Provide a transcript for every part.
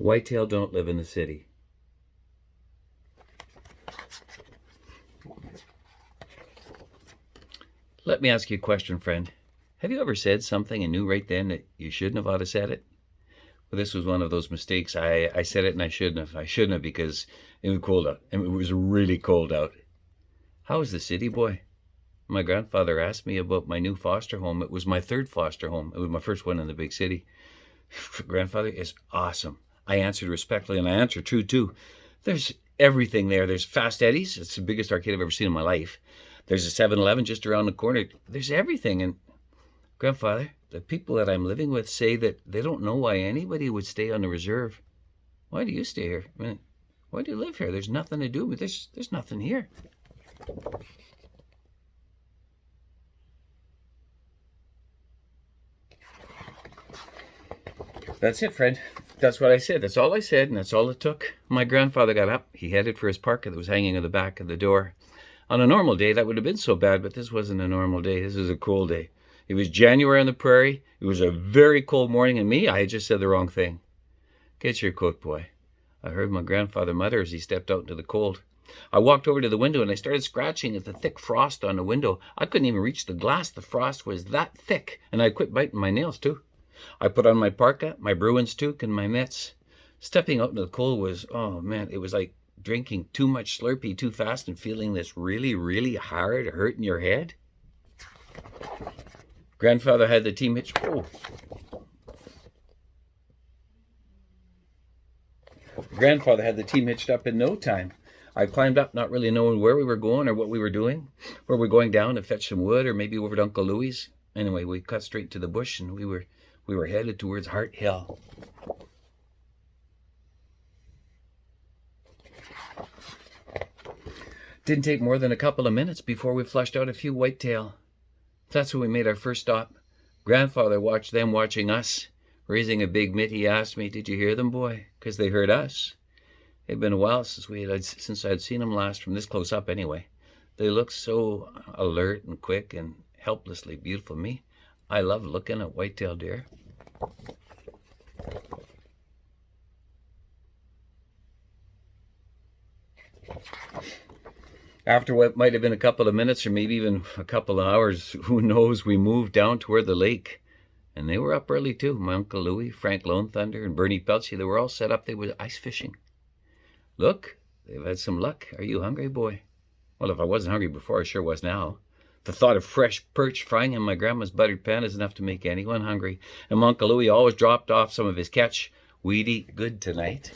Whitetail don't live in the city. Let me ask you a question, friend. Have you ever said something and knew right then that you shouldn't have ought to said it? Well, this was one of those mistakes. I said it and I shouldn't have. I shouldn't have because it was cold out. And it was really cold out. How is the city, boy? My grandfather asked me about my new foster home. It was my third foster home. It was my first one in the big city. Grandfather is awesome. I answered respectfully, and I answered true, too. There's everything there. There's Fast Eddie's. It's the biggest arcade I've ever seen in my life. There's a 7-Eleven just around the corner. There's everything. And Grandfather, the people that I'm living with say that they don't know why anybody would stay on the reserve. Why do you stay here? I mean, why do you live here? There's nothing to do, but there's nothing here. That's it, friend. That's what I said. That's all I said, and that's all it took. My grandfather got up. He headed for his parka that was hanging on the back of the door. On a normal day, that would have been so bad, but this wasn't a normal day. This was a cold day. It was January on the prairie. It was a very cold morning, and I had just said the wrong thing. Get your coat, boy. I heard my grandfather mutter as he stepped out into the cold. I walked over to the window, and I started scratching at the thick frost on the window. I couldn't even reach the glass. The frost was that thick, and I quit biting my nails, too. I put on my parka, my Bruins toque, and my mitts. Stepping out into the cold was, oh man, it was like drinking too much Slurpee too fast and feeling this really, really hard hurt in your head. Grandfather had the team hitched. Oh. Grandfather had the team hitched up in no time. I climbed up, not really knowing where we were going or what we were doing. Were we going down to fetch some wood or maybe over to Uncle Louie's? Anyway, we cut straight to the bush and we were headed towards Hart Hill. Didn't take more than a couple of minutes before we flushed out a few whitetail. That's when we made our first stop. Grandfather watched them watching us. Raising a big mitt, he asked me, "Did you hear them, boy?" Because they heard us. It'd been a while since I'd seen them last, from this close up anyway. They looked so alert and quick and helplessly beautiful. Me, I love looking at whitetail deer. After what might have been a couple of minutes or maybe even a couple of hours, who knows, we moved down toward the lake. And they were up early too. My Uncle Louie, Frank Lone Thunder, and Bernie Pelchy, they were all set up. They were ice fishing. Look, they've had some luck. Are you hungry, boy? Well, if I wasn't hungry before, I sure was now. The thought of fresh perch frying in my grandma's buttered pan is enough to make anyone hungry. And my Uncle Louie always dropped off some of his catch. We'd eat good tonight.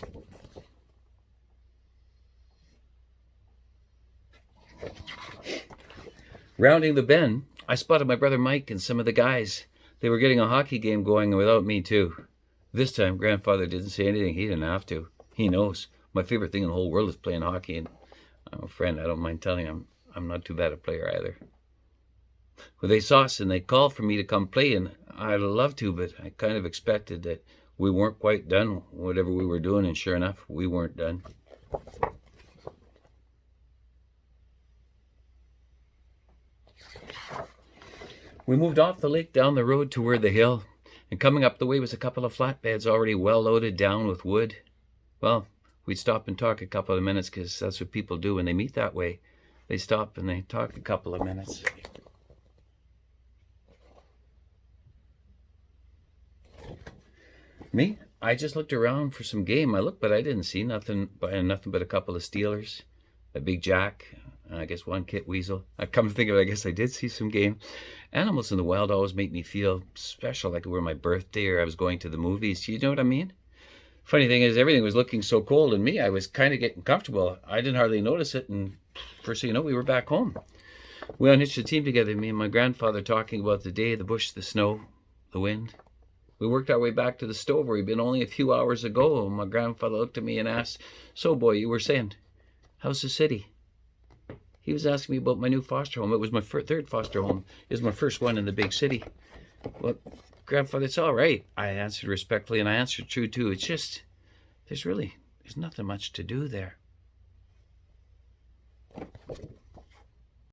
Rounding the bend, I spotted my brother Mike and some of the guys. They were getting a hockey game going without me, too. This time, Grandfather didn't say anything. He didn't have to. He knows. My favorite thing in the whole world is playing hockey. And I'm a friend, I don't mind telling him I'm not too bad a player either. Well, they saw us and they called for me to come play, and I'd love to, but I kind of expected that we weren't quite done, whatever we were doing, and sure enough, we weren't done. We moved off the lake down the road toward the hill, and coming up the way was a couple of flatbeds already well loaded down with wood. Well, we'd stop and talk a couple of minutes because that's what people do when they meet that way. They stop and they talk a couple of minutes. Me? I just looked around for some game. I looked, but I didn't see nothing but a couple of steelers, a big jack, and I guess one kit weasel. I come to think of it, I guess I did see some game. Animals in the wild always make me feel special, like it were my birthday or I was going to the movies. You know what I mean? Funny thing is, everything was looking so cold, and me, I was kind of getting comfortable. I didn't hardly notice it, and first thing you know, we were back home. We unhitched the team together, me and my grandfather talking about the day, the bush, the snow, the wind. We worked our way back to the stove where we'd been only a few hours ago. My grandfather looked at me and asked, "So, boy, you were saying, how's the city?" He was asking me about my new foster home. It was my third foster home. It was my first one in the big city. Well, Grandfather, it's all right. I answered respectfully, and I answered true, too. It's just, there's nothing much to do there.